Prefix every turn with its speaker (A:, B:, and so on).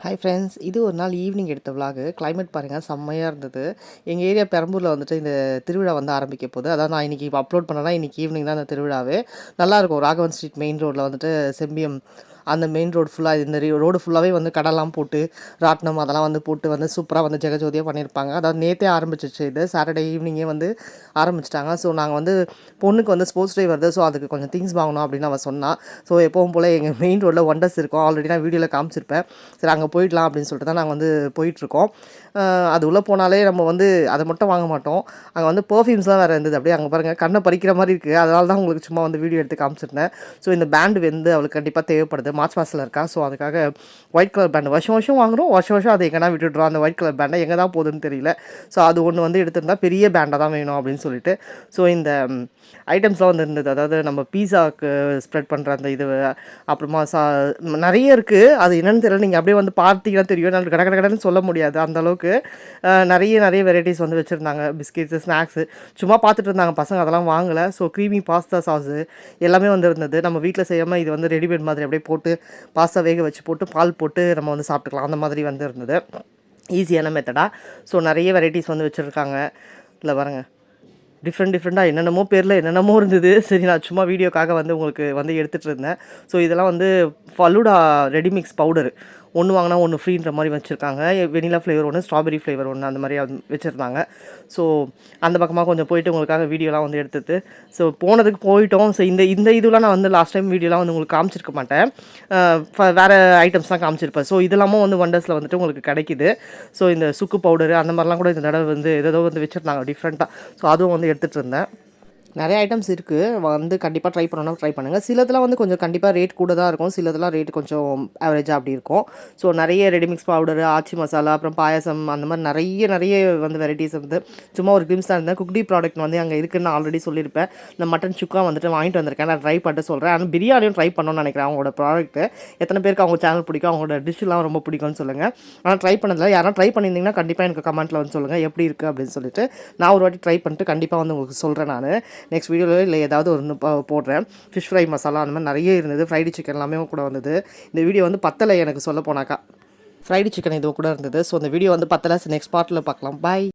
A: Hi friends, இது ஒரு நாள் ஈவினிங் எடுத்த விலாகு. கிளைமேட் பாருங்கள் செம்மையாக இருந்தது. எங்கள் ஏரியா பெரம்பூரில் வந்துட்டு இந்த திருவிழா வந்து ஆரம்பிக்க போகுது. அதாவது நான் இன்றைக்கி இப்போ அப்லோட் பண்ணேன்னா இன்றைக்கி ஈவினிங் தான் அந்த திருவிழாவே. நல்லாயிருக்கும். ராகவன் ஸ்ட்ரீட் மெயின் ரோட்டில் வந்துட்டு செம்பியம் அந்த மெயின் ரோடு ஃபுல்லாக இந்த ரோடு ஃபுல்லாகவே வந்து கடைலாம் போட்டு ராட்டினம் அதெல்லாம் வந்து போட்டு வந்து சூப்பராக வந்து ஜெகஜோதியாக பண்ணியிருப்பாங்க. அதாவது நேற்றே ஆரம்பிச்சிச்சு, இது சாட்டர்டே ஈவினிங்கே வந்து ஆரம்பிச்சிட்டாங்க. ஸோ நாங்கள் வந்து பொண்ணுக்கு வந்து ஸ்போர்ட்ஸ் டே வருது, ஸோ அதுக்கு கொஞ்சம் திங்ஸ் வாங்கணும் அப்படின்னு அவள் சொன்னான். ஸோ எப்பவும் போல் எங்கள் மெயின் ரோட்டில் ஒண்டர்ஸ் இருக்கும், ஆல்ரெடி நான் வீடியோவில் காமிச்சிருப்பேன். சரி அங்கே போயிடலாம் அப்படின்னு சொல்லிட்டு தான் நாங்கள் வந்து போயிட்டுருக்கோம். அது உள்ளே போனாலே நம்ம வந்து அதை மட்டும் வாங்க மாட்டோம். அங்கே வந்து பர்ஃப்யூம்ஸ்லாம் வேறு இருந்தது. அப்படியே அங்கே பாருங்கள் கண்ணை பறிக்கிற மாதிரி இருக்குது. அதனால தான் உங்களுக்கு சும்மா வந்து வீடியோ எடுத்து காமிச்சிருந்தேன். ஸோ இந்த பேண்டு வந்து அவளுக்கு கண்டிப்பாக தேவைப்படுது. மார்ச் மாதத்தில் இருக்கா. ஸோ அதுக்காக ஒயிட் கலர் பேண்டு வருஷம் வருஷம் வாங்குகிறோம். வருஷம் வருஷம் அதை எங்கன்னா விட்டுடுறோம். அந்த ஒயிட் கலர் பேண்டை எங்கே தான் போகுதுன்னு தெரியல. ஸோ அது ஒன்று வந்து எடுத்திருந்தா பெரிய பேண்டாக தான் வேணும் அப்படின்னு சொல்லிட்டு. ஸோ இந்த ஐட்டம்ஸ்லாம் வந்து இருந்தது. அதாவது நம்ம பீஸாவுக்கு ஸ்ப்ரெட் பண்ணுற அந்த இது, அப்புறமா நிறைய இருக்குது. அது என்னென்னு தெரியல, நீங்கள் அப்படியே வந்து பார்த்தீங்கன்னா தெரியும். நான் கடை கடைன்னு சொல்ல முடியாது அந்தளவுக்கு. நிறைய வெரைட்டிஸ் வந்து வச்சுருந்தாங்க. பிஸ்கெட்ஸு, ஸ்நாக்ஸு சும்மா பார்த்துட்டு இருந்தாங்க பசங்க, அதெல்லாம் வாங்கலை. ஸோ க்ரீமி பாஸ்தா சாஸு எல்லாமே வந்து இருந்தது. நம்ம வீட்டில் செய்யாமல் இது வந்து ரெடிமேட் மாதிரி அப்படியே போட்டு பாஸ்தா வேக வச்சு போட்டு பால் போட்டு நம்ம வந்து சாப்பிட்டுக்கலாம். அந்த மாதிரி வந்து இருந்தது. ஈஸியான மெத்தடாக. ஸோ நிறைய வெரைட்டிஸ் வந்து வச்சுருக்காங்க. இல்லை பாருங்கள், டிஃப்ரெண்ட்டாக என்னென்னமோ பேரில் என்னென்னமோ இருந்தது. சரி நான் சும்மா வீடியோக்காக வந்து உங்களுக்கு வந்து எடுத்துகிட்டு இருந்தேன். ஸோ இதெல்லாம் வந்து ஃபலூடா ரெடிமிக்ஸ் பவுடரு. ஒன்று வாங்கினா ஒன்று ஃப்ரீன்ற மாதிரி வச்சுருக்காங்க. வெனிலா ஃப்ளேவர் ஒன்று, ஸ்ட்ராபெரி ஃப்ளேவர் ஒன்று, அந்த மாதிரி வச்சுருந்தாங்க. ஸோ அந்த பக்கமாக கொஞ்சம் போயிட்டு உங்களுக்காக வீடியோலாம் வந்து எடுத்துட்டு ஸோ போனதுக்கு போயிட்டோம். ஸோ இந்த இதெல்லாம் நான் வந்து லாஸ்ட் டைம் வீடியோலாம் வந்து உங்களுக்கு காமிச்சிருக்க மாட்டேன். வேறு ஐட்டம்ஸ் தான் காமிச்சிருப்பேன். ஸோ இதெல்லாமும் வந்து ஒண்டர்ஸில் வந்துட்டு உங்களுக்கு கிடைக்கிது. ஸோ இந்த சுக்கு பவுடரு அந்த மாதிரிலாம் கூட இந்த தடவை வந்து ஏதோ வந்து வச்சுருந்தாங்க டிஃப்ரெண்ட்டாக. ஸோ அதுவும் வந்து எடுத்துகிட்டு இருந்தேன். நிறைய ஐட்டம்ஸ் இருக்குது. வந்து கண்டிப்பாக ட்ரை பண்ணணும்னா ட்ரை பண்ணுங்கள். சிலதெல்லாம் வந்து கொஞ்சம் கண்டிப்பாக ரேட் கூட தான் இருக்கும். சிலதெல்லாம் ரேட்டு கொஞ்சம் ஆவரேஜாக அப்படி இருக்கும். ஸோ நிறைய ரெடிமிக்ஸ் பவுடரு, ஆச்சி மசாலா, அப்புறம் பாயசம், அந்த மாதிரி நிறைய வந்து வெரைட்டிஸ் வந்து சும்மா ஒரு கிளிம்ஸ் தான் இருந்தேன். குக்டி ப்ராடக்ட் வந்து அங்கே இருக்குதுன்னு நான் ஆல்ரெடி சொல்லியிருப்பேன். இந்த மட்டன் சுக்கா வந்துட்டு வாங்கிட்டு வந்திருக்கேன். நான் ட்ரை பண்ணிட்டு சொல்கிறேன். ஆனால் பிரியாணியும் ட்ரை பண்ணணும்னு நினைக்கிறேன். அவங்களோட ப்ராடக்ட்டு எத்தனை பேருக்கு அவங்க சேனல் பிடிக்கும், அவங்களோட டிஷ்ஷெலாம் ரொம்ப பிடிக்கும்னு சொல்லுங்கள். ஆனால் ட்ரை பண்ணதில்லை. யாரும் ட்ரை பண்ணியிருந்தீங்கன்னா கண்டிப்பாக எனக்கு கமெண்ட்டில் வந்து சொல்லுங்கள் எப்படி இருக்குது அப்படின்னு சொல்லிட்டு. நான் ஒரு வாட்டி ட்ரை பண்ணிட்டு கண்டிப்பாக வந்து உங்களுக்கு சொல்கிறேன். நான் நெக்ஸ்ட் வீடியோவில் இல்லை ஏதாவது ஒரு போடுறேன். ஃபிஷ் ஃப்ரை மசாலா அந்த மாதிரி நிறைய இருந்தது. ஃப்ரைடு சிக்கன் எல்லாமே கூட வந்தது. இந்த வீடியோ வந்து பத்தலை எனக்கு சொல்ல போனாக்கா. ஃப்ரைடு சிக்கன் இது கூட இருந்தது. ஸோ இந்த வீடியோ வந்து பத்தலை. நெக்ஸ்ட் பார்ட்டில் பார்க்கலாம். பாய்.